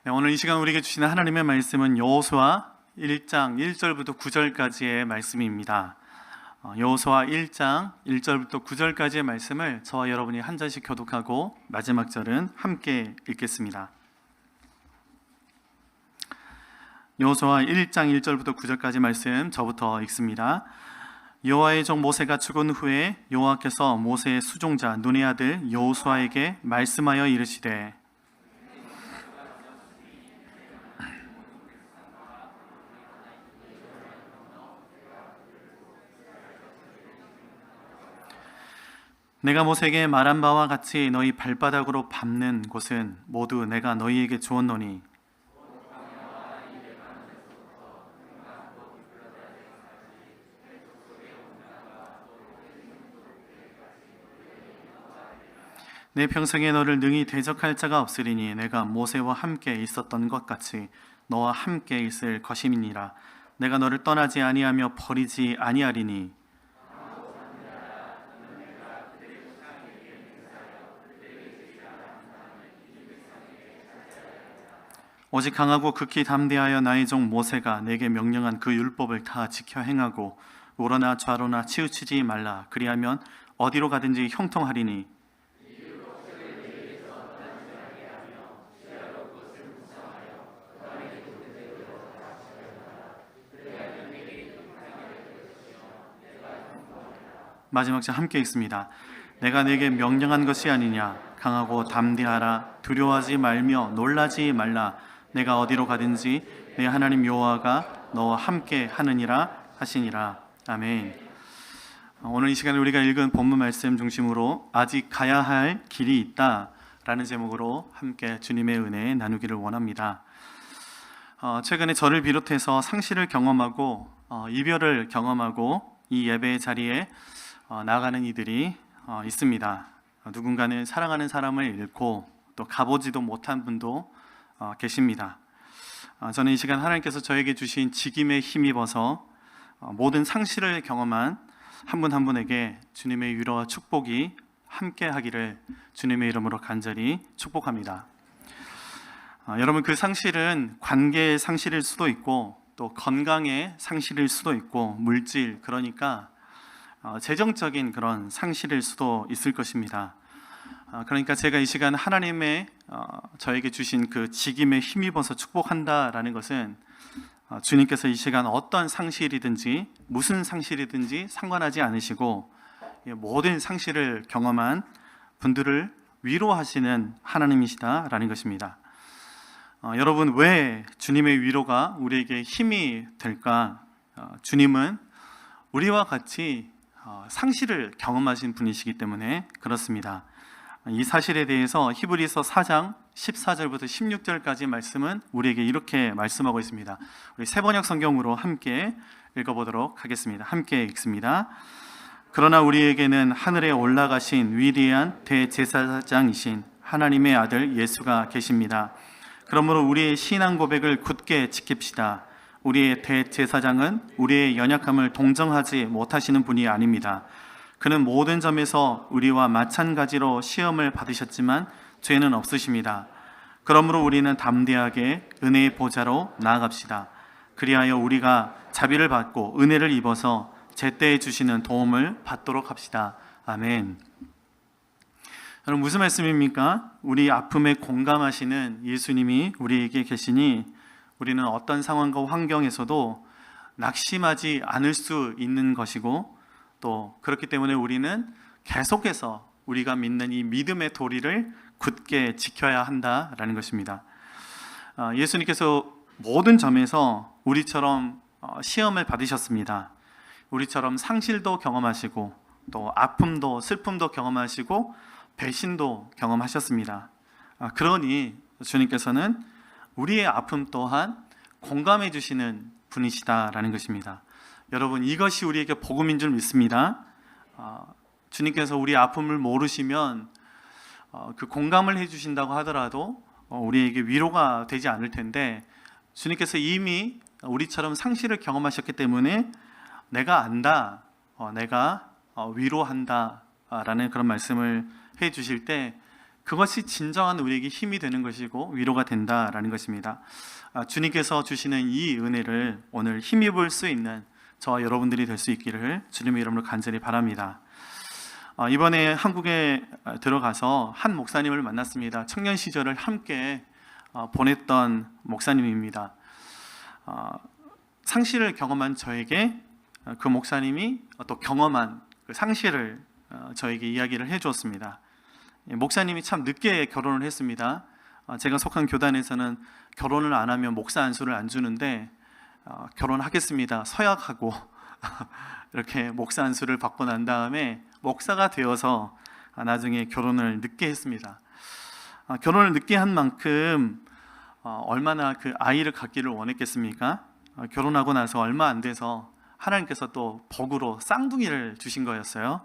네, 오늘 이 시간 우리에게 주시는 하나님의 말씀은 여호수아 1장 1절부터 9절까지의 말씀입니다. 여호수아 1장 1절부터 9절까지의 말씀을 저와 여러분이 한 절씩 교독하고 마지막 절은 함께 읽겠습니다. 여호수아 1장 1절부터 9절까지 말씀 저부터 읽습니다. 여호와의 종 모세가 죽은 후에 여호와께서 모세의 수종자 눈의 아들 여호수아에게 말씀하여 이르시되 내가 모세에게 말한 바와 같이 너희 발바닥으로 밟는 곳은 모두 내가 너희에게 주었노니 내 평생에 너를 능히 대적할 자가 없으리니 내가 모세와 함께 있었던 것 같이 너와 함께 있을 것임이니라. 내가 너를 떠나지 아니하며 버리지 아니하리니 오직 강하고 극히 담대하여 나의 종 모세가 내게 명령한 그 율법을 다 지켜 행하고 우러나 좌로나 치우치지 말라. 그리하면 어디로 가든지 형통하리니 마지막 절 함께 읽습니다. 내가 내게 명령한 것이 아니냐. 강하고 담대하라. 두려워하지 말며 놀라지 말라. 내가 어디로 가든지 내 하나님 여호와가 너와 함께 하느니라 하시니라. 아멘. 오늘 이 시간에 우리가 읽은 본문 말씀 중심으로 아직 가야 할 길이 있다 라는 제목으로 함께 주님의 은혜 나누기를 원합니다. 최근에 저를 비롯해서 상실을 경험하고 이별을 경험하고 이 예배의 자리에 나가는 이들이 있습니다. 누군가는 사랑하는 사람을 잃고 또 가보지도 못한 분도 계십니다. 저는 이 시간 하나님께서 저에게 주신 직임에 힘입어서 모든 상실을 경험한 한 분 한 분에게 주님의 위로와 축복이 함께 하기를 주님의 이름으로 간절히 축복합니다. 여러분, 그 상실은 관계의 상실일 수도 있고 또 건강의 상실일 수도 있고 물질, 그러니까 재정적인 그런 상실일 수도 있을 것입니다. 그러니까 제가 이 시간 하나님의 저에게 주신 그 직임에 힘입어서 축복한다라는 것은 주님께서 이 시간 어떤 상실이든지 무슨 상실이든지 상관하지 않으시고 모든 상실을 경험한 분들을 위로하시는 하나님이시다라는 것입니다. 여러분, 왜 주님의 위로가 우리에게 힘이 될까? 주님은 우리와 같이 상실을 경험하신 분이시기 때문에 그렇습니다. 이 사실에 대해서 히브리서 4장 14절부터 16절까지 말씀은 우리에게 이렇게 말씀하고 있습니다. 우리 세번역 성경으로 함께 읽어보도록 하겠습니다. 함께 읽습니다. 그러나 우리에게는 하늘에 올라가신 위대한 대제사장이신 하나님의 아들 예수가 계십니다. 그러므로 우리의 신앙 고백을 굳게 지킵시다. 우리의 대제사장은 우리의 연약함을 동정하지 못하시는 분이 아닙니다. 그는 모든 점에서 우리와 마찬가지로 시험을 받으셨지만 죄는 없으십니다. 그러므로 우리는 담대하게 은혜의 보좌로 나아갑시다. 그리하여 우리가 자비를 받고 은혜를 입어서 제때에 주시는 도움을 받도록 합시다. 아멘. 여러분, 무슨 말씀입니까? 우리 아픔에 공감하시는 예수님이 우리에게 계시니 우리는 어떤 상황과 환경에서도 낙심하지 않을 수 있는 것이고 또 그렇기 때문에 우리는 계속해서 우리가 믿는 이 믿음의 도리를 굳게 지켜야 한다라는 것입니다. 예수님께서 모든 점에서 우리처럼 시험을 받으셨습니다. 우리처럼 상실도 경험하시고 또 아픔도 슬픔도 경험하시고 배신도 경험하셨습니다. 그러니 주님께서는 우리의 아픔 또한 공감해 주시는 분이시다라는 것입니다. 여러분, 이것이 우리에게 복음인 줄 믿습니다. 주님께서 우리 아픔을 모르시면 그 공감을 해주신다고 하더라도 우리에게 위로가 되지 않을 텐데 주님께서 이미 우리처럼 상실을 경험하셨기 때문에 내가 안다, 내가 위로한다 라는 그런 말씀을 해주실 때 그것이 진정한 우리에게 힘이 되는 것이고 위로가 된다라는 것입니다. 주님께서 주시는 이 은혜를 오늘 힘입을 수 있는 저와 여러분들이 될 수 있기를 주님의 이름으로 간절히 바랍니다. 이번에 한국에 들어가서 한 목사님을 만났습니다. 청년 시절을 함께 보냈던 목사님입니다. 상실을 경험한 저에게 그 목사님이 또 경험한 그 상실을 저에게 이야기를 해주었습니다. 목사님이 참 늦게 결혼을 했습니다. 제가 속한 교단에서는 결혼을 안 하면 목사 안수를 안 주는데 결혼하겠습니다 서약하고 이렇게 목사 안수를 받고 난 다음에 목사가 되어서 나중에 결혼을 늦게 했습니다. 결혼을 늦게 한 만큼 얼마나 그 아이를 갖기를 원했겠습니까? 결혼하고 나서 얼마 안 돼서 하나님께서 또 복으로 쌍둥이를 주신 거였어요.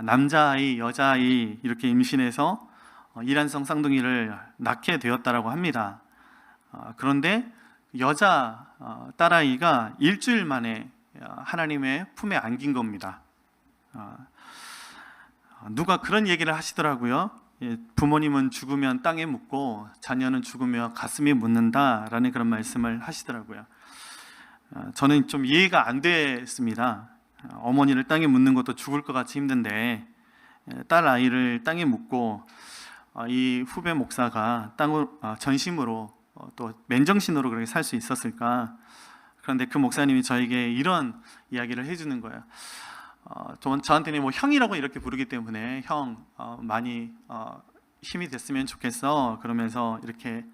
남자아이, 여자아이 이렇게 임신해서 일란성 쌍둥이를 낳게 되었다라고 합니다. 그런데 여자 딸아이가 일주일 만에 하나님의 품에 안긴 겁니다. 누가 그런 얘기를 하시더라고요. 부모님은 죽으면 땅에 묻고 자녀는 죽으면 가슴에 묻는다라는 그런 말씀을 하시더라고요. 저는 좀 이해가 안 됐습니다. 어머니를 땅에 묻는 것도 죽을 것 같이 힘든데 딸 아이를 땅에 묻고 이 후배 목사가 전심으로 또 맨정신으로 그렇게 살 수 있었을까? 그런데 그 목사님이 저에게 이런 이야기를 해주는 거예요. 저한테는 뭐 형이라고 이렇게 부르기 때문에 형 많이 힘이 됐으면 좋겠어. 그러면서 이렇게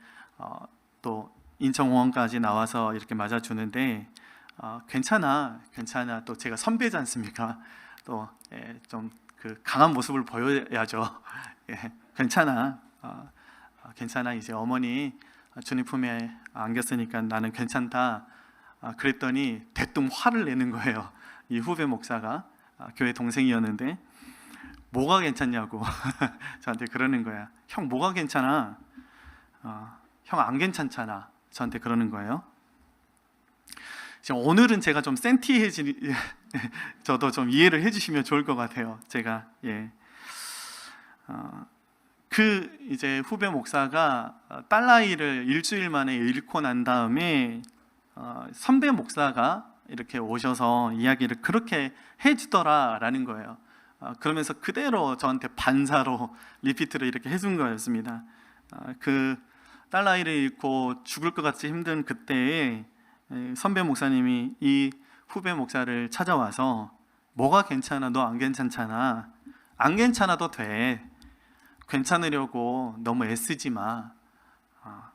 또 인천공항까지 나와서 이렇게 맞아주는데 괜찮아. 또 제가 선배지 않습니까? 또 좀 그 강한 모습을 보여야죠. 괜찮아. 괜찮아. 이제 어머니 주님 품에 안겼으니까 나는 괜찮다. 그랬더니 대뜸 화를 내는 거예요. 이 후배 목사가 교회 동생이었는데 뭐가 괜찮냐고 저한테 그러는 거야. 형 뭐가 괜찮아? 형 안 괜찮잖아. 저한테 그러는 거예요. 오늘은 제가 좀 센티해지 저도 좀 이해를 해주시면 좋을 것 같아요. 제가 그 이제 후배 목사가 딸아이를 일주일 만에 잃고 난 다음에 선배 목사가 이렇게 오셔서 이야기를 그렇게 해주더라라는 거예요. 그러면서 그대로 저한테 반사로 리피트를 이렇게 해준 거였습니다. 그 딸아이를 잃고 죽을 것 같이 힘든 그때에 선배 목사님이 이 후배 목사를 찾아와서 뭐가 괜찮아? 너 안 괜찮잖아. 안 괜찮아도 돼. 괜찮으려고 너무 애쓰지 마.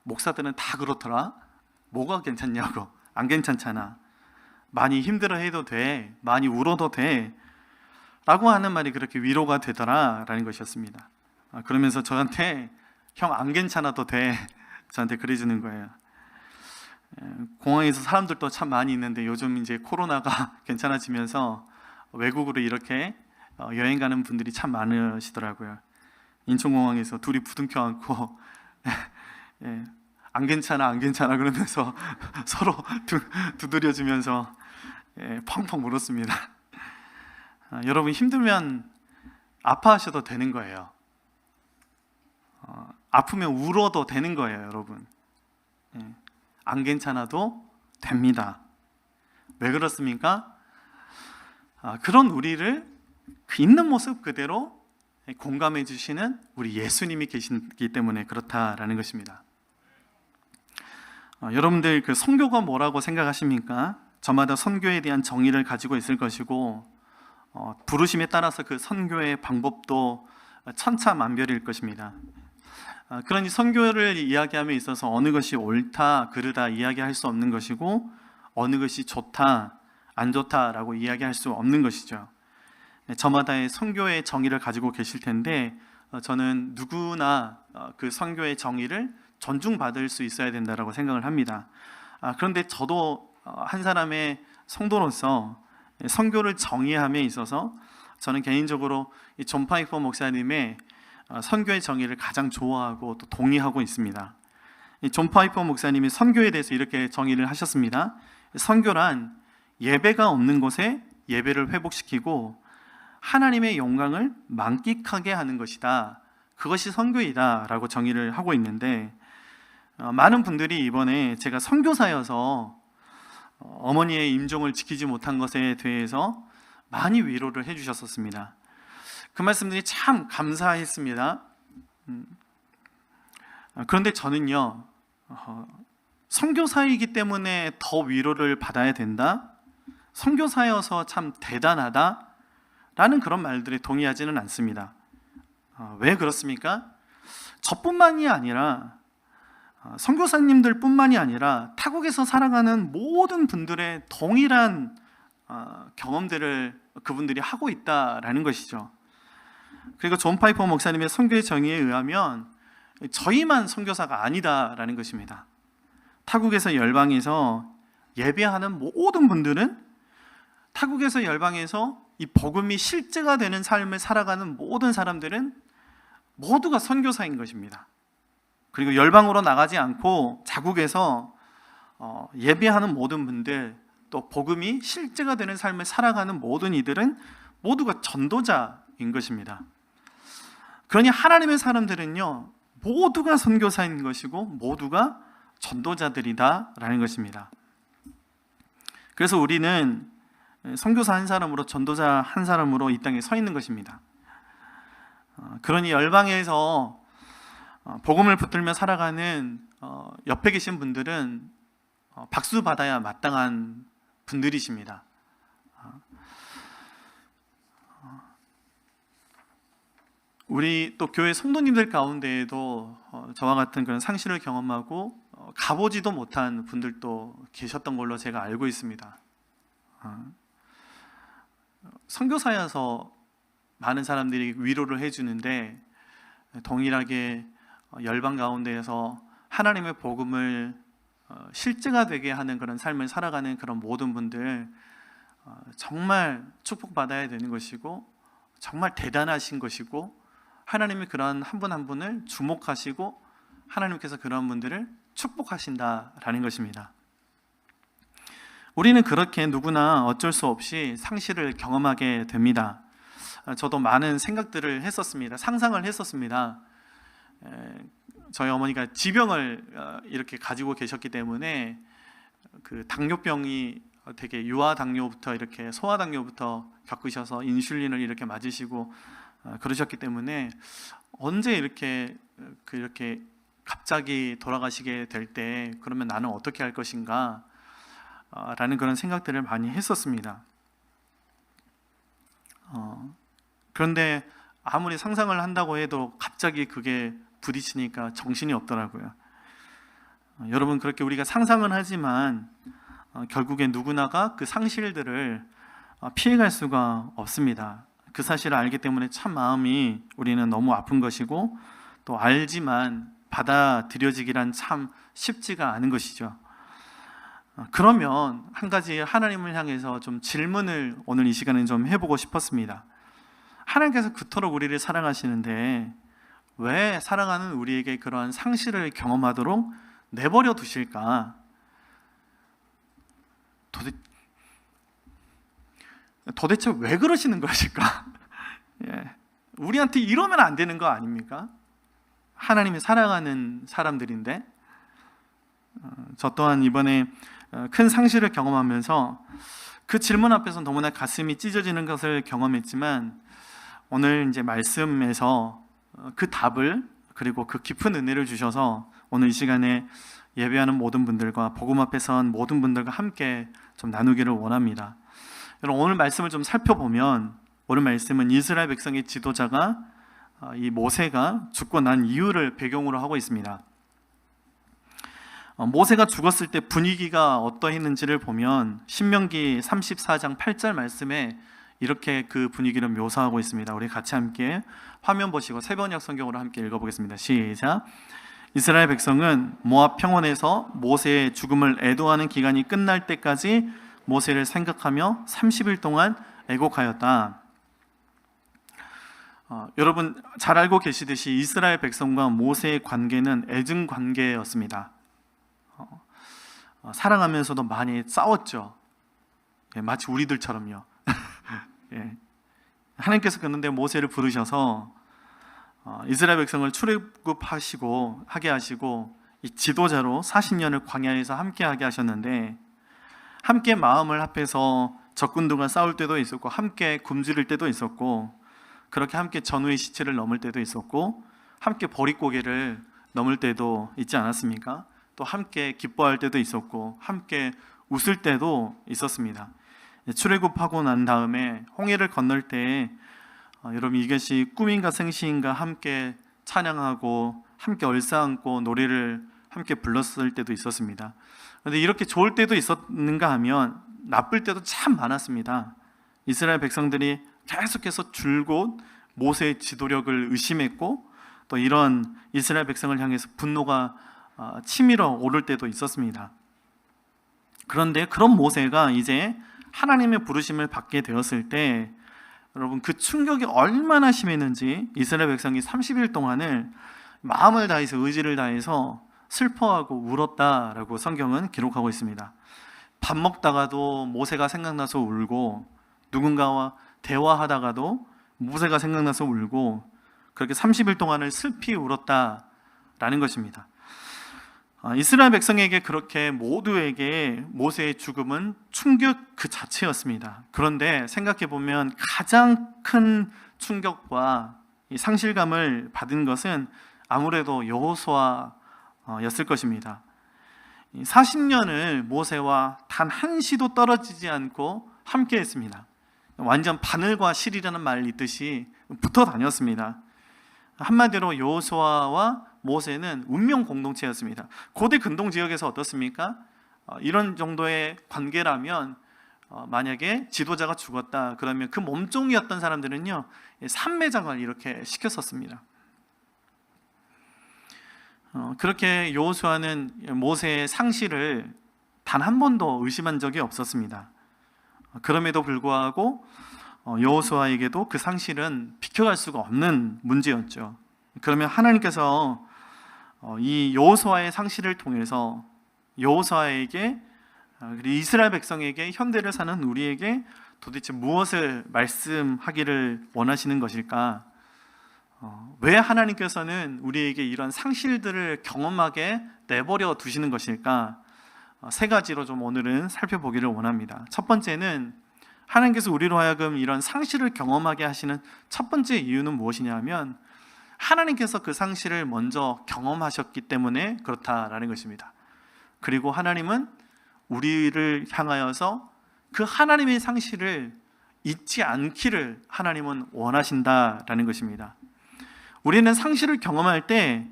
목사들은 다 그렇더라. 뭐가 괜찮냐고. 안 괜찮잖아. 많이 힘들어해도 돼. 많이 울어도 돼. 라고 하는 말이 그렇게 위로가 되더라라는 것이었습니다. 그러면서 저한테 형 안 괜찮아도 돼. 저한테 그래주는 거예요. 공항에서 사람들도 참 많이 있는데 요즘 이제 코로나가 괜찮아지면서 외국으로 이렇게 여행 가는 분들이 참 많으시더라고요. 인천공항에서 둘이 부둥켜 안고 안 괜찮아 그러면서 서로 두드려주면서 펑펑 울었습니다. 여러분 힘들면 아파하셔도 되는 거예요. 아프면 울어도 되는 거예요, 여러분. 안 괜찮아도 됩니다. 왜 그렇습니까? 그런 우리를 그 있는 모습 그대로 공감해 주시는 우리 예수님이 계시기 때문에 그렇다라는 것입니다. 여러분들 그 선교가 뭐라고 생각하십니까? 저마다 선교에 대한 정의를 가지고 있을 것이고 부르심에 따라서 그 선교의 방법도 천차만별일 것입니다. 그러니 선교를 이야기함에 있어서 어느 것이 옳다, 그르다 이야기할 수 없는 것이고 어느 것이 좋다, 안 좋다라고 이야기할 수 없는 것이죠. 저마다의 선교의 정의를 가지고 계실 텐데 저는 누구나 그 선교의 정의를 존중받을 수 있어야 된다고 생각을 합니다. 그런데 저도 한 사람의 성도로서 선교를 정의함에 있어서 저는 개인적으로 이 존 파이퍼 목사님의 선교의 정의를 가장 좋아하고 또 동의하고 있습니다. 이 존 파이퍼 목사님이 선교에 대해서 이렇게 정의를 하셨습니다. 선교란 예배가 없는 곳에 예배를 회복시키고 하나님의 영광을 만끽하게 하는 것이다. 그것이 선교이다라고 정의를 하고 있는데, 많은 분들이 이번에 제가 선교사여서 어머니의 임종을 지키지 못한 것에 대해서 많이 위로를 해주셨었습니다. 그 말씀들이 참 감사했습니다. 그런데 저는요, 선교사이기 때문에 더 위로를 받아야 된다? 선교사여서 참 대단하다? 라는 그런 말들에 동의하지는 않습니다. 왜 그렇습니까? 저뿐만이 아니라 선교사님들 뿐만이 아니라 타국에서 살아가는 모든 분들의 동일한 경험들을 그분들이 하고 있다라는 것이죠. 그리고 존 파이퍼 목사님의 선교의 정의에 의하면 저희만 선교사가 아니다라는 것입니다. 타국에서 열방에서 예배하는 모든 분들은, 타국에서 열방에서 이 복음이 실제가 되는 삶을 살아가는 모든 사람들은 모두가 선교사인 것입니다. 그리고 열방으로 나가지 않고 자국에서 예배하는 모든 분들, 또 복음이 실제가 되는 삶을 살아가는 모든 이들은 모두가 전도자인 것입니다. 그러니 하나님의 사람들은요, 모두가 선교사인 것이고 모두가 전도자들이다라는 것입니다. 그래서 우리는 선교사 한 사람으로, 전도자 한 사람으로 이 땅에 서 있는 것입니다. 그러니 열방에서 복음을 붙들며 살아가는 옆에 계신 분들은 박수 받아야 마땅한 분들이십니다. 우리 또 교회 성도님들 가운데에도 저와 같은 그런 상실을 경험하고 가보지도 못한 분들도 계셨던 걸로 제가 알고 있습니다. 선교사여서 많은 사람들이 위로를 해주는데, 동일하게 열방 가운데에서 하나님의 복음을 실제가 되게 하는 그런 삶을 살아가는 그런 모든 분들, 정말 축복받아야 되는 것이고 정말 대단하신 것이고, 하나님이 그런 한 분 한 분을 주목하시고 하나님께서 그런 분들을 축복하신다라는 것입니다. 우리는 그렇게 누구나 어쩔 수 없이 상실을 경험하게 됩니다. 저도 많은 생각들을 했었습니다. 상상을 했었습니다. 저희 어머니가 지병을 이렇게 가지고 계셨기 때문에 그 당뇨병이 되게 유아당뇨부터 이렇게 소아당뇨부터 겪으셔서 인슐린을 이렇게 맞으시고 그러셨기 때문에 언제 이렇게 갑자기 돌아가시게 될 때 그러면 나는 어떻게 할 것인가 라는 그런 생각들을 많이 했었습니다. 그런데 아무리 상상을 한다고 해도 갑자기 그게 부딪히니까 정신이 없더라고요. 여러분, 그렇게 우리가 상상은 하지만 결국에 누구나가 그 상실들을 피해갈 수가 없습니다. 그 사실을 알기 때문에 참 마음이 우리는 너무 아픈 것이고, 또 알지만 받아들여지기란 참 쉽지가 않은 것이죠. 그러면 한 가지 하나님을 향해서 좀 질문을 오늘 이 시간에 좀 해보고 싶었습니다. 하나님께서 그토록 우리를 사랑하시는데 왜 사랑하는 우리에게 그러한 상실을 경험하도록 내버려 두실까? 도대체 왜 그러시는 것일까? 우리한테 이러면 안 되는 거 아닙니까? 하나님이 사랑하는 사람들인데. 저 또한 이번에 큰 상실을 경험하면서 그 질문 앞에서 너무나 가슴이 찢어지는 것을 경험했지만, 오늘 이제 말씀에서 그 답을, 그리고 그 깊은 은혜를 주셔서 오늘 이 시간에 예배하는 모든 분들과 복음 앞에 선 모든 분들과 함께 좀 나누기를 원합니다. 여러분, 오늘 말씀을 좀 살펴보면, 오늘 말씀은 이스라엘 백성의 지도자가 이 모세가 죽고 난 이유를 배경으로 하고 있습니다. 모세가 죽었을 때 분위기가 어떠했는지를 보면 신명기 34장 8절 말씀에 이렇게 그 분위기를 묘사하고 있습니다. 우리 같이 함께 화면 보시고 새번역 성경으로 함께 읽어보겠습니다. 시작. 이스라엘 백성은 모압 평원에서 모세의 죽음을 애도하는 기간이 끝날 때까지 모세를 생각하며 30일 동안 애곡하였다. 여러분 잘 알고 계시듯이 이스라엘 백성과 모세의 관계는 애증 관계였습니다. 사랑하면서도 많이 싸웠죠. 마치 우리들처럼요. 하나님께서 그런데 모세를 부르셔서 이스라엘 백성을 출애굽하시고 하게 하시고 이 지도자로 40년을 광야에서 함께하게 하셨는데, 함께 마음을 합해서 적군들과 싸울 때도 있었고, 함께 굶주릴 때도 있었고, 그렇게 함께 전우의 시체를 넘을 때도 있었고, 함께 보릿고개를 넘을 때도 있지 않았습니까? 또 함께 기뻐할 때도 있었고, 함께 웃을 때도 있었습니다. 출애굽하고 난 다음에 홍해를 건널 때 여러분, 이것이 꿈인가 생시인가 함께 찬양하고 함께 얼싸안고 노래를 함께 불렀을 때도 있었습니다. 그런데 이렇게 좋을 때도 있었는가 하면 나쁠 때도 참 많았습니다. 이스라엘 백성들이 계속해서 줄곧 모세의 지도력을 의심했고, 또 이런 이스라엘 백성을 향해서 분노가 치밀어 오를 때도 있었습니다. 그런데 그런 모세가 이제 하나님의 부르심을 받게 되었을 때, 여러분, 그 충격이 얼마나 심했는지 이스라엘 백성이 30일 동안을 마음을 다해서, 의지를 다해서 슬퍼하고 울었다라고 성경은 기록하고 있습니다. 밥 먹다가도 모세가 생각나서 울고, 누군가와 대화하다가도 모세가 생각나서 울고, 그렇게 30일 동안을 슬피 울었다라는 것입니다. 이스라엘 백성에게, 그렇게 모두에게 모세의 죽음은 충격 그 자체였습니다. 그런데 생각해 보면 가장 큰 충격과 이 상실감을 받은 것은 아무래도 여호수아였을 것입니다. 40년을 모세와 단 한시도 떨어지지 않고 함께 했습니다. 완전 바늘과 실이라는 말 있듯이 붙어 다녔습니다. 한마디로 여호수아와 모세는 운명 공동체였습니다. 고대 근동 지역에서 어떻습니까? 이런 정도의 관계라면 만약에 지도자가 죽었다 그러면 그 몸종이었던 사람들은요, 산매장을 이렇게 시켰었습니다. 그렇게 여호수아는 모세의 상실을 단 한 번도 의심한 적이 없었습니다. 그럼에도 불구하고 여호수아에게도 그 상실은 비켜갈 수가 없는 문제였죠. 그러면 하나님께서 이 여호수아의 상실을 통해서 여호수아에게, 이스라엘 백성에게, 현대를 사는 우리에게 도대체 무엇을 말씀하기를 원하시는 것일까? 왜 하나님께서는 우리에게 이런 상실들을 경험하게 내버려 두시는 것일까? 세 가지로 좀 오늘은 살펴보기를 원합니다. 첫 번째는, 하나님께서 우리로 하여금 이런 상실을 경험하게 하시는 첫 번째 이유는 무엇이냐 하면, 하나님께서 그 상실을 먼저 경험하셨기 때문에 그렇다라는 것입니다. 그리고 하나님은 우리를 향하여서 그 하나님의 상실을 잊지 않기를 하나님은 원하신다라는 것입니다. 우리는 상실을 경험할 때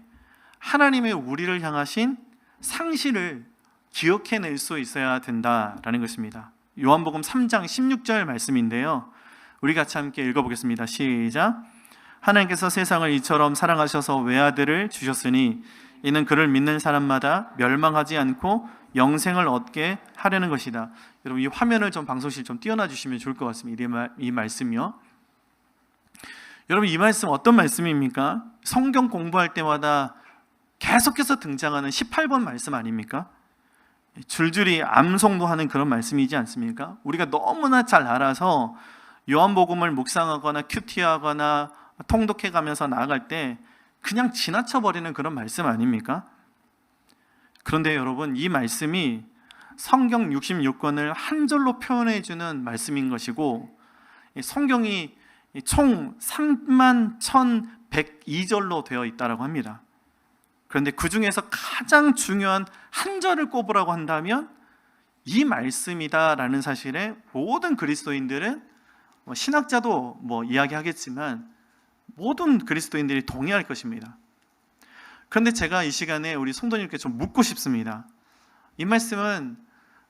하나님의 우리를 향하신 상실을 기억해낼 수 있어야 된다라는 것입니다. 요한복음 3장 16절 말씀인데요, 우리 같이 함께 읽어보겠습니다. 시작. 하나님께서 세상을 이처럼 사랑하셔서 외아들을 주셨으니 이는 그를 믿는 사람마다 멸망하지 않고 영생을 얻게 하려는 것이다. 여러분, 이 화면을 좀 방송실 좀 띄워놔 주시면 좋을 것 같습니다. 이 말씀이요. 여러분, 이 말씀 어떤 말씀입니까? 성경 공부할 때마다 계속해서 등장하는 18번 말씀 아닙니까? 줄줄이 암송도 하는 그런 말씀이지 않습니까? 우리가 너무나 잘 알아서 요한복음을 묵상하거나 큐티하거나 통독해가면서 나아갈 때 그냥 지나쳐버리는 그런 말씀 아닙니까? 그런데 여러분, 이 말씀이 성경 66권을 한 절로 표현해주는 말씀인 것이고, 성경이 총 31,102절로 되어 있다고 합니다. 그런데 그 중에서 가장 중요한 한 절을 꼽으라고 한다면 이 말씀이다라는 사실에 모든 그리스도인들은, 신학자도 이야기하겠지만 모든 그리스도인들이 동의할 것입니다. 그런데 제가 이 시간에 우리 성도님께 좀 묻고 싶습니다. 이 말씀은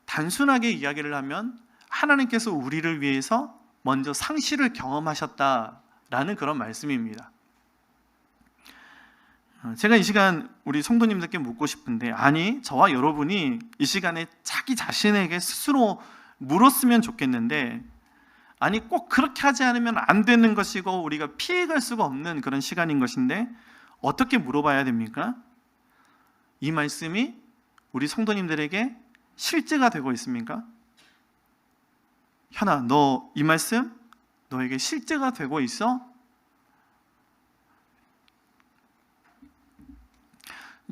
단순하게 이야기를 하면 하나님께서 우리를 위해서 먼저 상실을 경험하셨다라는 그런 말씀입니다. 제가 이 시간 우리 성도님들께 묻고 싶은데, 아니, 저와 여러분이 이 시간에 자기 자신에게 스스로 물었으면 좋겠는데, 아니, 꼭 그렇게 하지 않으면 안 되는 것이고 우리가 피해갈 수가 없는 그런 시간인 것인데 어떻게 물어봐야 됩니까? 이 말씀이 우리 성도님들에게 실제가 되고 있습니까? 현아, 너 이 말씀 너에게 실제가 되고 있어?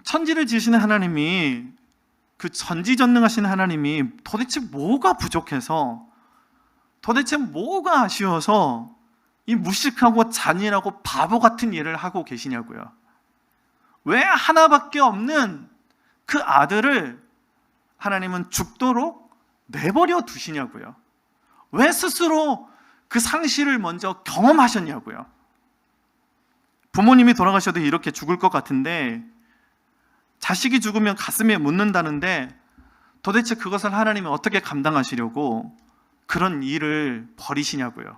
천지를 지으시는 하나님이, 그 전지전능하신 하나님이 도대체 뭐가 부족해서, 도대체 뭐가 아쉬워서 이 무식하고 잔인하고 바보 같은 일을 하고 계시냐고요. 왜 하나밖에 없는 그 아들을 하나님은 죽도록 내버려 두시냐고요. 왜 스스로 그 상실을 먼저 경험하셨냐고요. 부모님이 돌아가셔도 이렇게 죽을 것 같은데, 자식이 죽으면 가슴에 묻는다는데 도대체 그것을 하나님이 어떻게 감당하시려고 그런 일을 벌이시냐고요.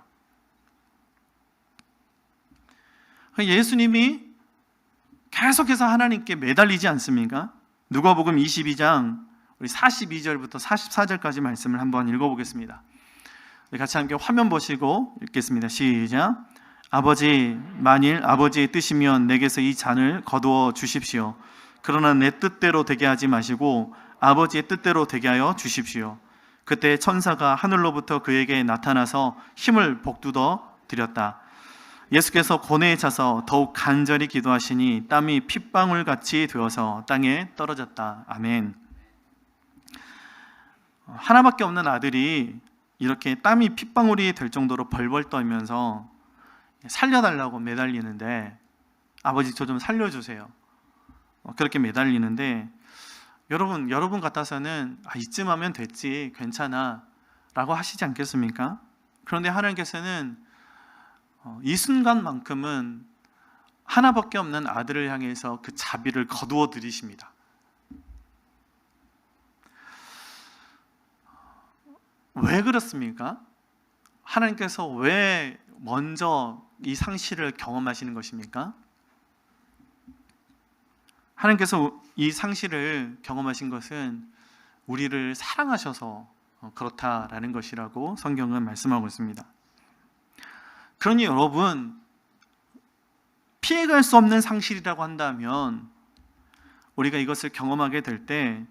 예수님이 계속해서 하나님께 매달리지 않습니까? 누가복음 22장 우리 42절부터 44절까지 말씀을 한번 읽어보겠습니다. 같이 함께 화면 보시고 읽겠습니다. 시작. 아버지, 만일 아버지의 뜻이면 내게서 이 잔을 거두어 주십시오. 그러나 내 뜻대로 되게 하지 마시고 아버지의 뜻대로 되게 하여 주십시오. 그때 천사가 하늘로부터 그에게 나타나서 힘을 복두어 드렸다. 예수께서 고뇌에 차서 더욱 간절히 기도하시니 땀이 핏방울같이 되어서 땅에 떨어졌다. 아멘. 하나밖에 없는 아들이 이렇게 땀이 핏방울이 될 정도로 벌벌 떨면서 살려달라고 매달리는데, 아버지 저 좀 살려주세요, 그렇게 매달리는데, 여러분 같아서는 이쯤 하면 됐지, 괜찮아 라고 하시지 않겠습니까? 그런데 하나님께서는 이 순간만큼은 하나밖에 없는 아들을 향해서 그 자비를 거두어 들이십니다. 왜 그렇습니까? 하나님께서 왜 먼저 이 상실을 경험하시는 것입니까? 하나님께서 이 상실을 경험하신 것은 우리를 사랑하셔서 그렇다라는 것이라고 성경은 말씀하고 있습니다. 그러니 여러분, 피해갈 수 없는 상실이라고 한다면 우리가 이것을 경험하게 될 때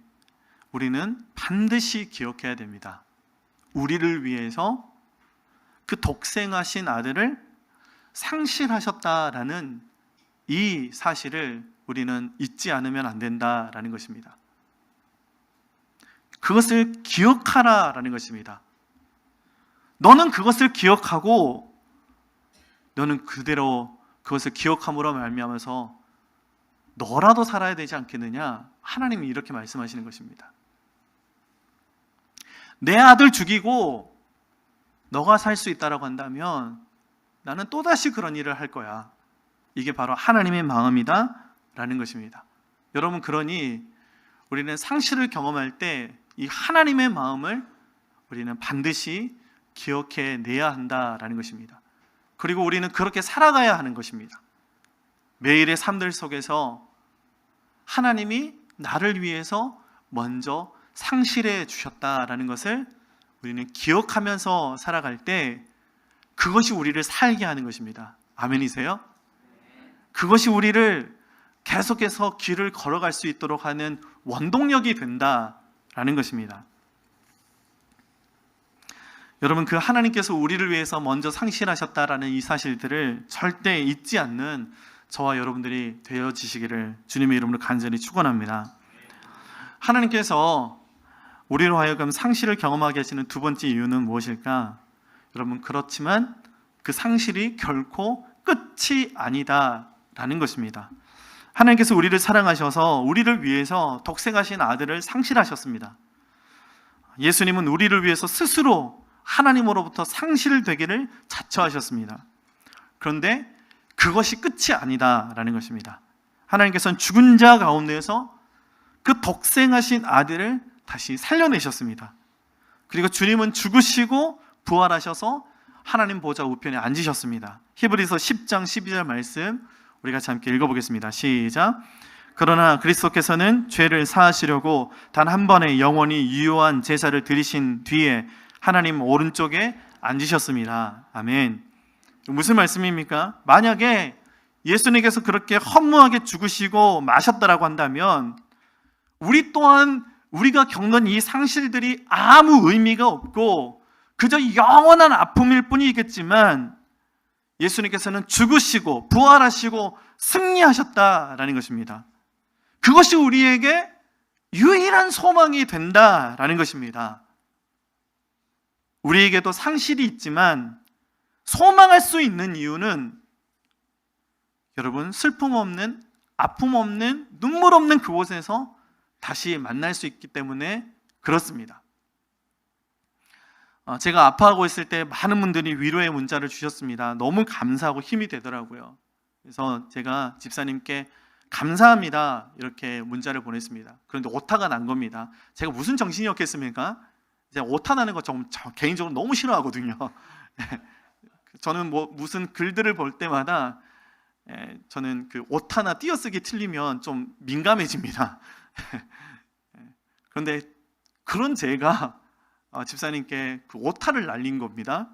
우리는 반드시 기억해야 됩니다. 우리를 위해서 그 독생하신 아들을 상실하셨다라는 이 사실을 우리는 잊지 않으면 안 된다라는 것입니다. 그것을 기억하라라는 것입니다. 너는 그것을 기억하고 너는 그대로 그것을 기억함으로 말미암아서 너라도 살아야 되지 않겠느냐? 하나님이 이렇게 말씀하시는 것입니다. 내 아들 죽이고 너가 살 수 있다라고 한다면 나는 또다시 그런 일을 할 거야. 이게 바로 하나님의 마음이다 라는 것입니다. 여러분, 그러니 우리는 상실을 경험할 때 이 하나님의 마음을 우리는 반드시 기억해 내야 한다라는 것입니다. 그리고 우리는 그렇게 살아가야 하는 것입니다. 매일의 삶들 속에서 하나님이 나를 위해서 먼저 상실해 주셨다라는 것을 우리는 기억하면서 살아갈 때 그것이 우리를 살게 하는 것입니다. 아멘이세요? 그것이 우리를 계속해서 길을 걸어갈 수 있도록 하는 원동력이 된다라는 것입니다. 여러분, 그 하나님께서 우리를 위해서 먼저 상실하셨다라는 이 사실들을 절대 잊지 않는 저와 여러분들이 되어지시기를 주님의 이름으로 간절히 축원합니다. 하나님께서 우리로 하여금 상실을 경험하게 하시는 두 번째 이유는 무엇일까? 여러분, 그렇지만 그 상실이 결코 끝이 아니다라는 것입니다. 하나님께서 우리를 사랑하셔서 우리를 위해서 독생하신 아들을 상실하셨습니다. 예수님은 우리를 위해서 스스로 하나님으로부터 상실되기를 자처하셨습니다. 그런데 그것이 끝이 아니다라는 것입니다. 하나님께서는 죽은 자 가운데에서 그 독생하신 아들을 다시 살려내셨습니다. 그리고 주님은 죽으시고 부활하셔서 하나님 보좌 우편에 앉으셨습니다. 히브리서 10장 12절 말씀 우리 같이 함께 읽어보겠습니다. 시작. 그러나 그리스도께서는 죄를 사하시려고 단 한 번의 영원히 유효한 제사를 드리신 뒤에 하나님 오른쪽에 앉으셨습니다. 아멘. 무슨 말씀입니까? 만약에 예수님께서 그렇게 허무하게 죽으시고 마셨다라고 한다면 우리 또한 우리가 겪는 이 상실들이 아무 의미가 없고 그저 영원한 아픔일 뿐이겠지만 예수님께서는 죽으시고 부활하시고 승리하셨다라는 것입니다. 그것이 우리에게 유일한 소망이 된다라는 것입니다. 우리에게도 상실이 있지만 소망할 수 있는 이유는 여러분, 슬픔 없는, 아픔 없는, 눈물 없는 그곳에서 다시 만날 수 있기 때문에 그렇습니다. 제가 아파하고 있을 때 많은 분들이 위로의 문자를 주셨습니다. 너무 감사하고 힘이 되더라고요. 그래서 제가 집사님께 감사합니다 이렇게 문자를 보냈습니다. 그런데 오타가 난 겁니다. 제가 무슨 정신이었겠습니까? 제가 오타 나는 거 개인적으로 너무 싫어하거든요. 저는 무슨 글들을 볼 때마다 저는 그 오타나 띄어쓰기 틀리면 좀 민감해집니다. 그런데 그런 제가 집사님께 그 오타를 날린 겁니다.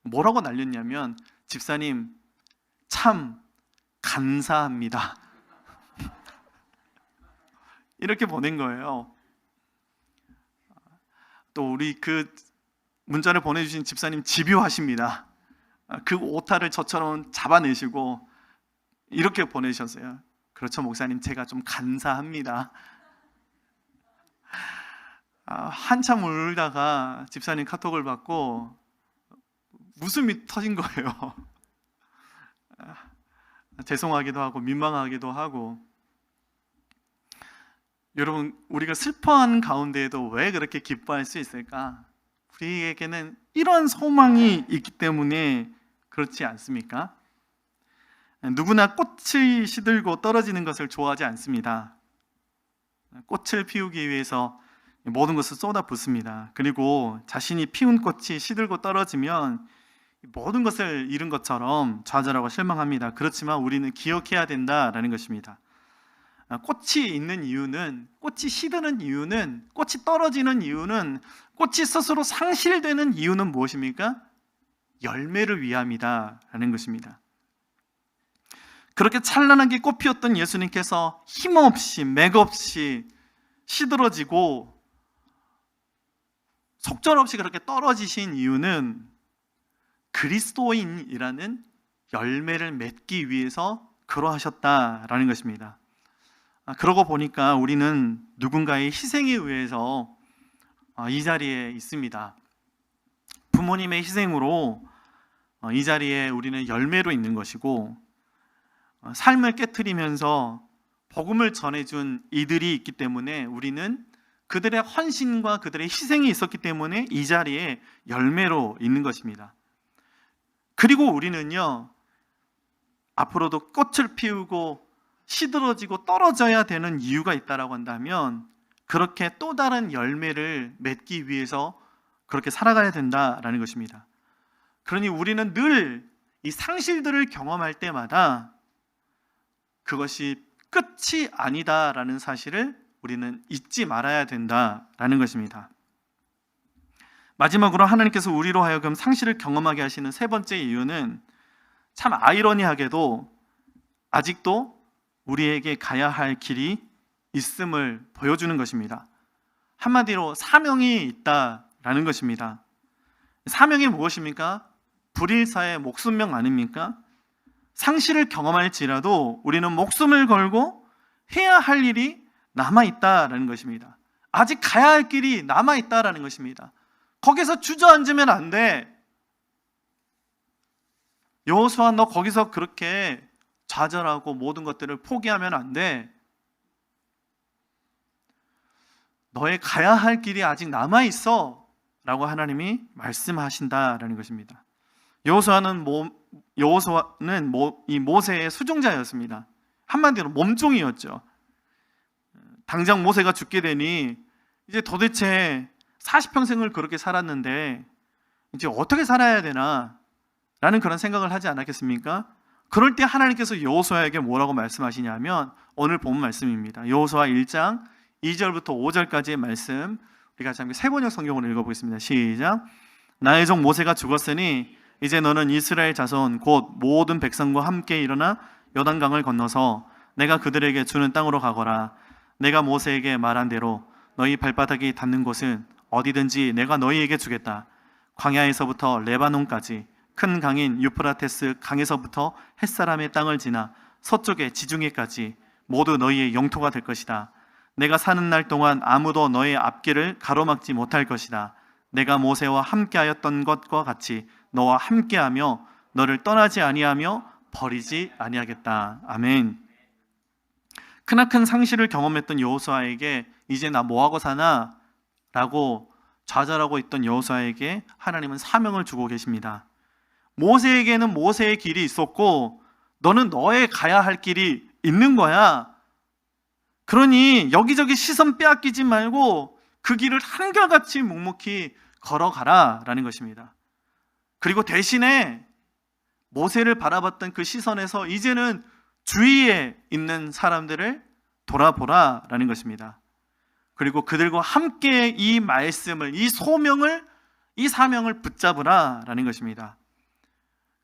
뭐라고 날렸냐면, 집사님 참 감사합니다 이렇게 보낸 거예요. 또 우리 그 문자를 보내주신 집사님 집요하십니다. 그 오타를 저처럼 잡아내시고 이렇게 보내셨어요. 그렇죠 목사님, 제가 좀 감사합니다. 한참 울다가 집사님 카톡을 받고 웃음이 터진 거예요. 죄송하기도 하고 민망하기도 하고. 여러분, 우리가 슬퍼하는 가운데에도 왜 그렇게 기뻐할 수 있을까? 우리에게는 이런 소망이 있기 때문에 그렇지 않습니까? 누구나 꽃이 시들고 떨어지는 것을 좋아하지 않습니다. 꽃을 피우기 위해서 모든 것을 쏟아붓습니다. 그리고 자신이 피운 꽃이 시들고 떨어지면 모든 것을 잃은 것처럼 좌절하고 실망합니다. 그렇지만 우리는 기억해야 된다라는 것입니다. 꽃이 있는 이유는, 꽃이 시드는 이유는, 꽃이 떨어지는 이유는, 꽃이 스스로 상실되는 이유는 무엇입니까? 열매를 위함이다라는 것입니다. 그렇게 찬란하게 꽃 피웠던 예수님께서 힘없이, 맥없이 시들어지고 속절없이 그렇게 떨어지신 이유는 그리스도인이라는 열매를 맺기 위해서 그러하셨다라는 것입니다. 그러고 보니까 우리는 누군가의 희생에 의해서 이 자리에 있습니다. 부모님의 희생으로 이 자리에 우리는 열매로 있는 것이고, 삶을 깨트리면서 복음을 전해준 이들이 있기 때문에 우리는 그들의 헌신과 그들의 희생이 있었기 때문에 이 자리에 열매로 있는 것입니다. 그리고 우리는요, 앞으로도 꽃을 피우고 시들어지고 떨어져야 되는 이유가 있다라고 한다면, 그렇게 또 다른 열매를 맺기 위해서 그렇게 살아가야 된다라는 것입니다. 그러니 우리는 늘 이 상실들을 경험할 때마다 그것이 끝이 아니다라는 사실을 우리는 잊지 말아야 된다라는 것입니다. 마지막으로 하나님께서 우리로 하여금 상실을 경험하게 하시는 세 번째 이유는 참 아이러니하게도 아직도 우리에게 가야 할 길이 있음을 보여주는 것입니다. 한마디로 사명이 있다라는 것입니다. 사명이 무엇입니까? 불일사의 목숨명 아닙니까? 상실을 경험할지라도 우리는 목숨을 걸고 해야 할 일이 남아있다라는 것입니다. 아직 가야 할 길이 남아있다라는 것입니다. 거기서 주저앉으면 안 돼. 여호수아, 너 거기서 그렇게 좌절하고 모든 것들을 포기하면 안 돼. 너의 가야 할 길이 아직 남아있어 라고 하나님이 말씀하신다라는 것입니다. 여호수아는 이 모세의 수종자였습니다. 한마디로 몸종이었죠. 당장 모세가 죽게 되니 이제 도대체 40평생을 그렇게 살았는데 이제 어떻게 살아야 되나 라는 그런 생각을 하지 않았겠습니까? 그럴 때 하나님께서 여호수아에게 뭐라고 말씀하시냐면 오늘 본 말씀입니다. 여호수아 1장 2절부터 5절까지의 말씀, 우리가 잠깐 세번역 성경으로 읽어보겠습니다. 시작. 나의 종 모세가 죽었으니 이제 너는 이스라엘 자손 곧 모든 백성과 함께 일어나 요단강을 건너서 내가 그들에게 주는 땅으로 가거라. 내가 모세에게 말한 대로 너희 발바닥이 닿는 곳은 어디든지 내가 너희에게 주겠다. 광야에서부터 레바논까지 큰 강인 유프라테스 강에서부터 햇사람의 땅을 지나 서쪽의 지중해까지 모두 너희의 영토가 될 것이다. 내가 사는 날 동안 아무도 너의 앞길을 가로막지 못할 것이다. 내가 모세와 함께하였던 것과 같이 너와 함께하며 너를 떠나지 아니하며 버리지 아니하겠다. 아멘. 크나큰 상실을 경험했던 여호수아에게 이제 나 뭐하고 사나? 라고 좌절하고 있던 여호수아에게 하나님은 사명을 주고 계십니다. 모세에게는 모세의 길이 있었고 너는 너의 가야 할 길이 있는 거야. 그러니 여기저기 시선 빼앗기지 말고 그 길을 한결같이 묵묵히 걸어가라 라는 것입니다. 그리고 대신에 모세를 바라봤던 그 시선에서 이제는 주위에 있는 사람들을 돌아보라 라는 것입니다. 그리고 그들과 함께 이 말씀을, 이 소명을, 이 사명을 붙잡으라 라는 것입니다.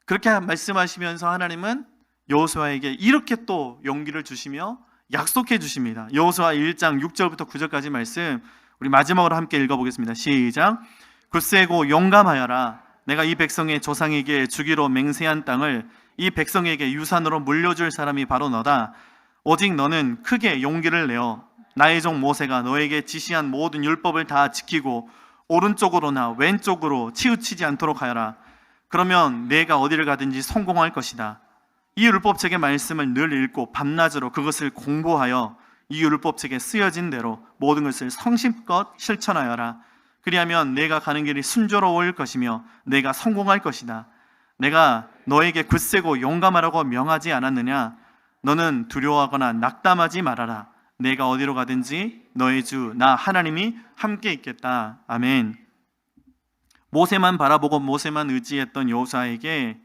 그렇게 말씀하시면서 하나님은 여호수아에게 이렇게 또 용기를 주시며 약속해 주십니다. 여호수아 1장 6절부터 9절까지 말씀 우리 마지막으로 함께 읽어보겠습니다. 시작. 굳세고 용감하여라. 내가 이 백성의 조상에게 주기로 맹세한 땅을 이 백성에게 유산으로 물려줄 사람이 바로 너다. 오직 너는 크게 용기를 내어 나의 종 모세가 너에게 지시한 모든 율법을 다 지키고 오른쪽으로나 왼쪽으로 치우치지 않도록 하여라. 그러면 내가 어디를 가든지 성공할 것이다. 이 율법책의 말씀을 늘 읽고 밤낮으로 그것을 공부하여 이 율법책에 쓰여진 대로 모든 것을 성심껏 실천하여라. 그리하면 내가 가는 길이 순조로울 것이며 내가 성공할 것이다. 내가 너에게 굳세고 용감하라고 명하지 않았느냐? 너는 두려워하거나 낙담하지 말아라. 내가 어디로 가든지 너의 주 나 하나님이 함께 있겠다. 아멘. 모세만 바라보고 모세만 의지했던 여호수아에게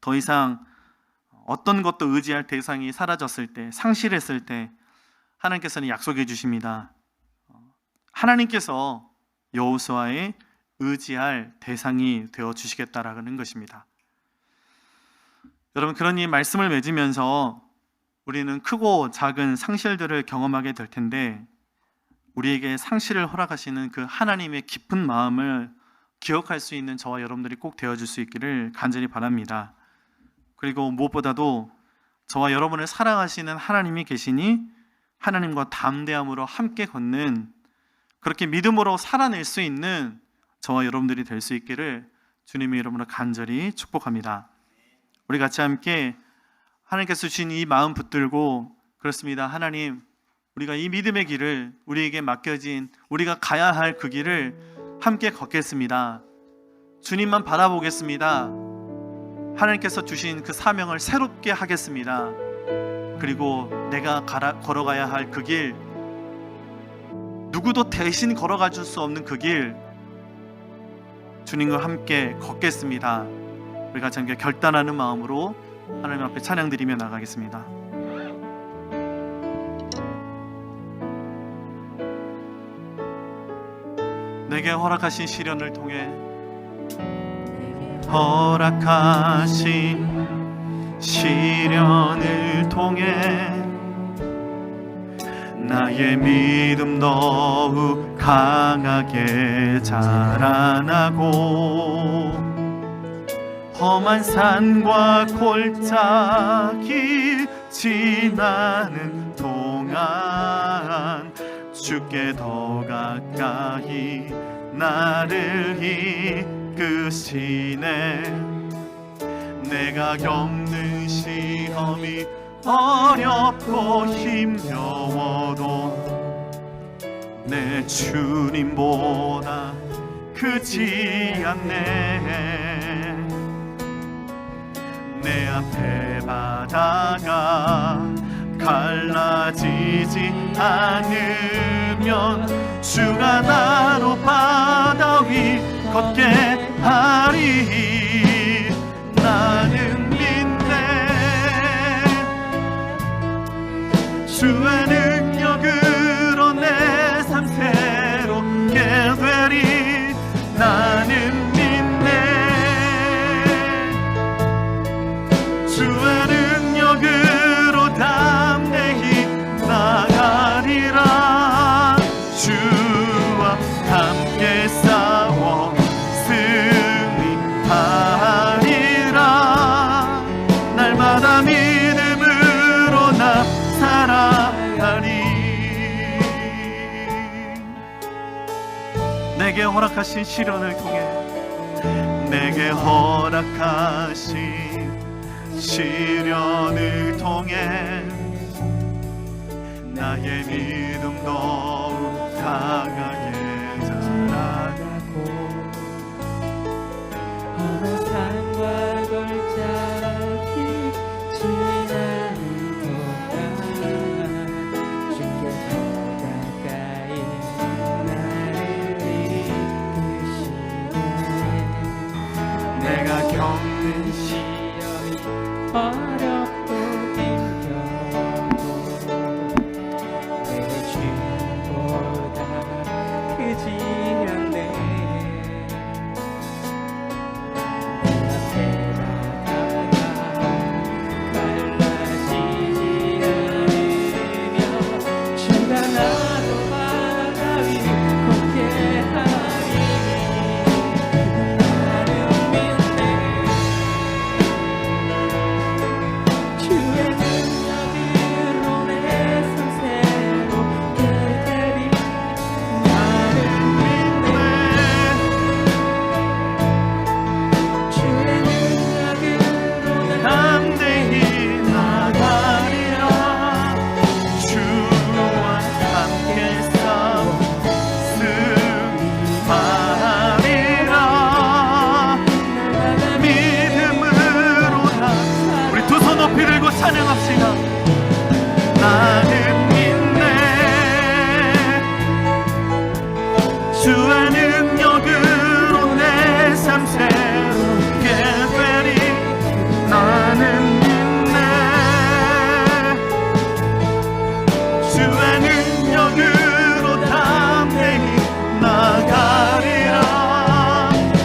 더 이상 어떤 것도 의지할 대상이 사라졌을 때, 상실했을 때 하나님께서는 약속해 주십니다. 하나님께서 여호수아의 의지할 대상이 되어 주시겠다라는 것입니다. 여러분, 그러니 말씀을 맺으면서 우리는 크고 작은 상실들을 경험하게 될 텐데 우리에게 상실을 허락하시는 그 하나님의 깊은 마음을 기억할 수 있는 저와 여러분들이 꼭 되어줄 수 있기를 간절히 바랍니다. 그리고 무엇보다도 저와 여러분을 사랑하시는 하나님이 계시니 하나님과 담대함으로 함께 걷는, 그렇게 믿음으로 살아낼 수 있는 저와 여러분들이 될 수 있기를 주님의 이름으로 간절히 축복합니다. 우리 같이 함께 하나님께서 주신 이 마음 붙들고, 그렇습니다, 하나님, 우리가 이 믿음의 길을, 우리에게 맡겨진 우리가 가야 할 그 길을 함께 걷겠습니다. 주님만 바라보겠습니다. 하나님께서 주신 그 사명을 새롭게 하겠습니다. 그리고 내가 걸어가야 할 그 길, 누구도 대신 걸어가 줄 수 없는 그 길, 주님과 함께 걷겠습니다. 우리가 함께 결단하는 마음으로 하나님 앞에 찬양드리며 나가겠습니다. 내게 허락하신 시련을 통해, 허락하신 시련을 통해 나의 믿음 더욱 강하게 자라나고 험한 산과 골짜기 지나는 동안 주께 더 가까이 나를 이끄시네. 내가 겪는 시험이 어렵고 힘겨워도 내 주님보다 크지 않네. 내 앞에 바다가 갈라지지 않으면 주가 나로 바다 위 걷게 하리. 나는 믿네. 주의 능력으로 내 삶 새롭게 되리. 나는 믿네. 주의 능력으로 담대히 나가리라. 주와 함께 싸워 승리하리라. 날마다 믿음으로 나 살아 내게 허락하신 시련을 통해, 내게 허락하신 시련을 통해 나의 믿음 더욱 강하게 자라나고 어느 산과 골짜기 지나는 동안 주께 더 가까이 나를 이끄시네. 내가 겪는 시련이 어렵고 힘겨워도 내 주보다 크지 않네. 내 앞에 나가가 갈라지지 않으며 주가 나도 바다위 걷게 하리. 나는 믿네. 주의 능력으로 내 삶 새롭게 되리. 나는 믿네. 주의 능력으로 내 담대히 나가리라. 주와 함께 싸워 승리하리라. 믿음으로다. 우리 두 손 높이 들고 찬양합시다. 나는 믿네. 주의 능력으로 내 삶 새롭게 되리. 나는 믿네. 주의 능력으로 담대히 나가리라.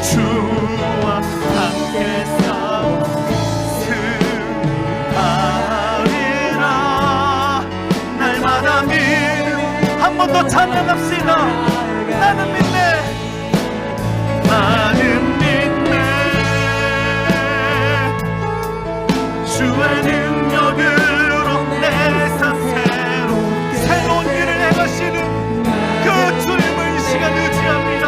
주와 함께 싸워 승리하리라. 날마다 믿음. 한 번 더 찬양합시다. 나는 믿네. 나는 믿네. 주의 능력으로 내 삶 새로운 길을 행하시는 그 주님을 이 시간 의지합니다.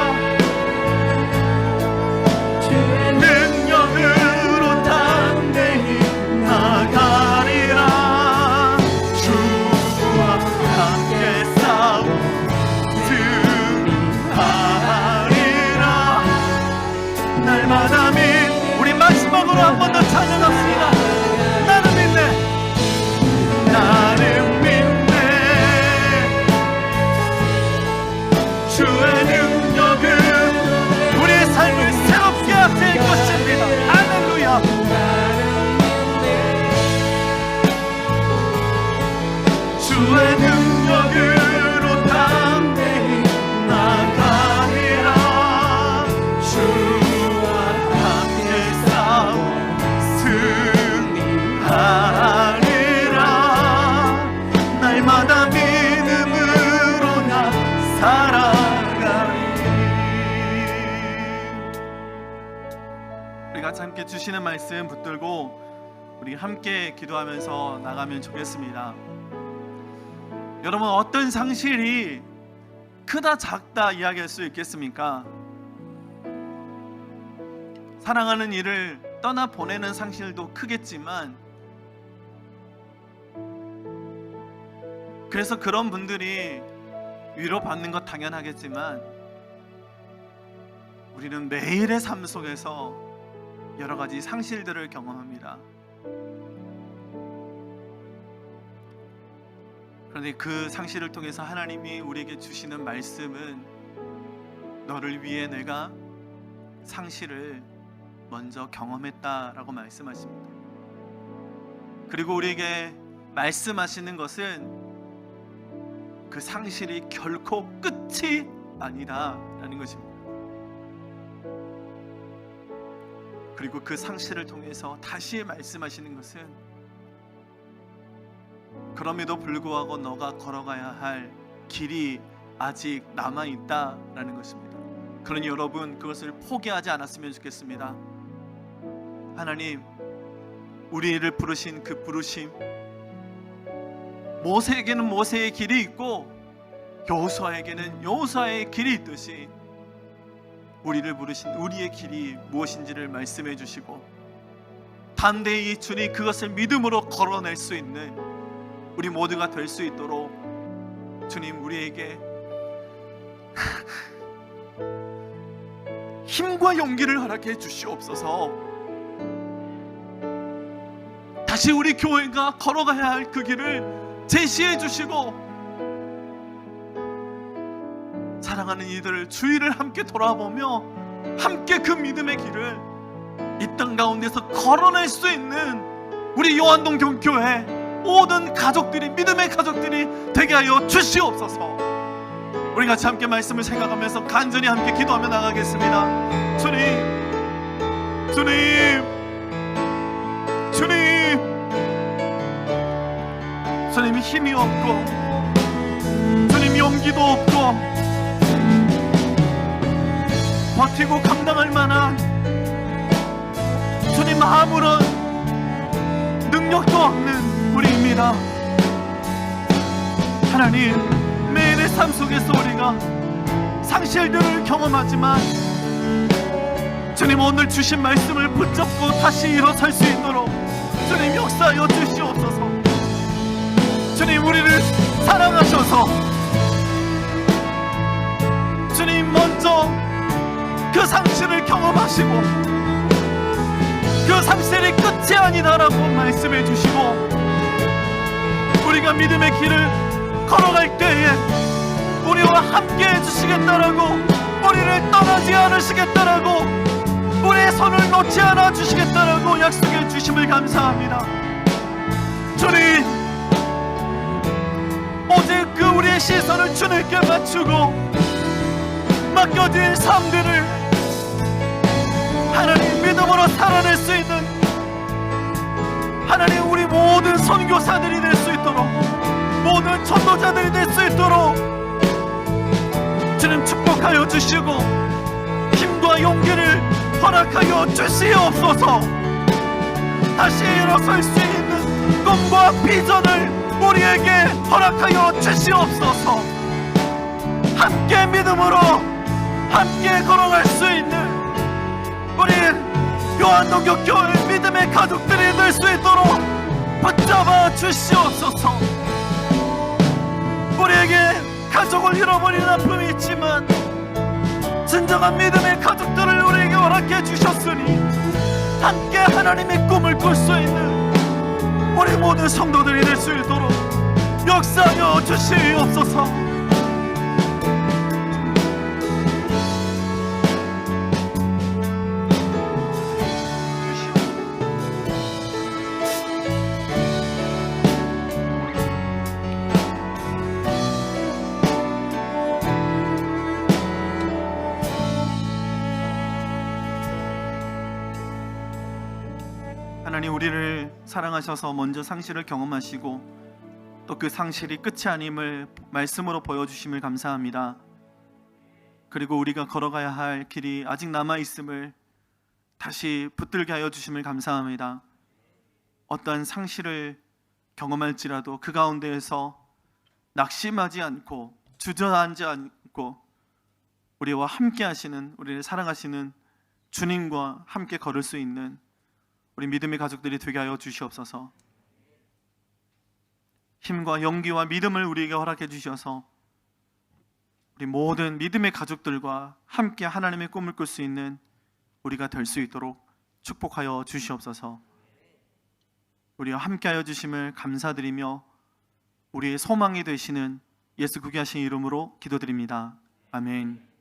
주의 능력으로 담대히 나가리라. 주와 함께 싸워 승리하리라. 날마다 우리 마지막으로 한 번 더 찬양합시다. 나는 믿네. 나는 믿네. 주의 능력은 우리의 삶을 새롭게 하실 것입니다. 할렐루야. 주의 능력으로 담대히 나가리라. 주와 함께 싸워 승리하리라. 날마다 믿음으로 나 살아가리. 우리 같이 함께 주시는 말씀 붙들고 우리 함께 기도하면서 나가면 좋겠습니다. 여러분, 어떤 상실이 크다 작다 이야기할 수 있겠습니까? 사랑하는 이를 떠나 보내는 상실도 크겠지만, 그래서 그런 분들이 위로받는 것 당연하겠지만, 우리는 매일의 삶 속에서 여러 가지 상실들을 경험합니다. 그런데 그 상실을 통해서 하나님이 우리에게 주시는 말씀은, 너를 위해 내가 상실을 먼저 경험했다라고 말씀하십니다. 그리고 우리에게 말씀하시는 것은 그 상실이 결코 끝이 아니다라는 것입니다. 그리고 그 상실을 통해서 다시 말씀하시는 것은, 그럼에도 불구하고 너가 걸어가야 할 길이 아직 남아있다라는 것입니다. 그러니 여러분, 그것을 포기하지 않았으면 좋겠습니다. 하나님, 우리를 부르신 그 부르심, 모세에게는 모세의 길이 있고 여호수아에게는 여호수아의 길이 있듯이 우리를 부르신 우리의 길이 무엇인지를 말씀해 주시고 담대히 주님 그것을 믿음으로 걸어낼 수 있는 우리 모두가 될 수 있도록 주님 우리에게 힘과 용기를 허락해 주시옵소서. 다시 우리 교회가 걸어가야 할 그 길을 제시해 주시고 사랑하는 이들을 주위를 함께 돌아보며 함께 그 믿음의 길을 이 땅 가운데서 걸어낼 수 있는 우리 요한동 교회 모든 가족들이 믿음의 가족들이 되게 하여 주시옵소서. 우리 같이 함께 말씀을 생각하면서 간절히 함께 기도하며 나가겠습니다. 주님, 주님, 주님, 주님 힘이 없고 주님 용기도 없고 버티고 감당할 만한 주님 아무런 능력도 없는 우리입니다. 하나님, 매일의 삶 속에서 우리가 상실들을 경험하지만 주님 오늘 주신 말씀을 붙잡고 다시 일어설 수 있도록 주님 역사하여 주시옵소서. 주님 우리를 사랑하셔서 주님 먼저 그 상실을 경험하시고 그 상실이 끝이 아니다라고 말씀해 주시고 우리가 믿음의 길을 걸어갈 때에 우리와 함께 해주시겠다라고 우리를 떠나지 않으시겠다라고 우리의 손을 놓지 않아 주시겠다라고 약속해 주심을 감사합니다. 주님 오직 그 우리의 시선을 주님께 맞추고 맡겨진 삶들을 하나님 믿음으로 살아낼 수 있는 하나님 우리 모든 선교사들이 될 수 있도록 모든 전도자들이 될 수 있도록 주님 축복하여 주시고 힘과 용기를 허락하여 주시옵소서. 다시 일어설 수 있는 꿈과 비전을 우리에게 허락하여 주시옵소서. 함께 믿음으로 함께 걸어갈 수 있는 우리 요한동교 교회 믿음의 가족들이 될 수 있도록 붙잡아 주시옵소서. 우리에게 가족을 잃어버린 아픔이 있지만 진정한 믿음의 가족들을 우리에게 허락해 주셨으니 함께 하나님의 꿈을 꿀 수 있는 우리 모든 성도들이 될 수 있도록 역사하여 주시옵소서. 하나님 우리를 사랑하셔서 먼저 상실을 경험하시고 또 그 상실이 끝이 아님을 말씀으로 보여주심을 감사합니다. 그리고 우리가 걸어가야 할 길이 아직 남아있음을 다시 붙들게 하여 주심을 감사합니다. 어떠한 상실을 경험할지라도 그 가운데에서 낙심하지 않고 주저앉지 않고 우리와 함께 하시는 우리를 사랑하시는 주님과 함께 걸을 수 있는 우리 믿음의 가족들이 되게 하여 주시옵소서. 힘과 용기와 믿음을 우리에게 허락해 주셔서 우리 모든 믿음의 가족들과 함께 하나님의 꿈을 꿀 수 있는 우리가 될 수 있도록 축복하여 주시옵소서. 우리와 함께 하여 주심을 감사드리며 우리의 소망이 되시는 예수 구귀하신 이름으로 기도드립니다. 아멘.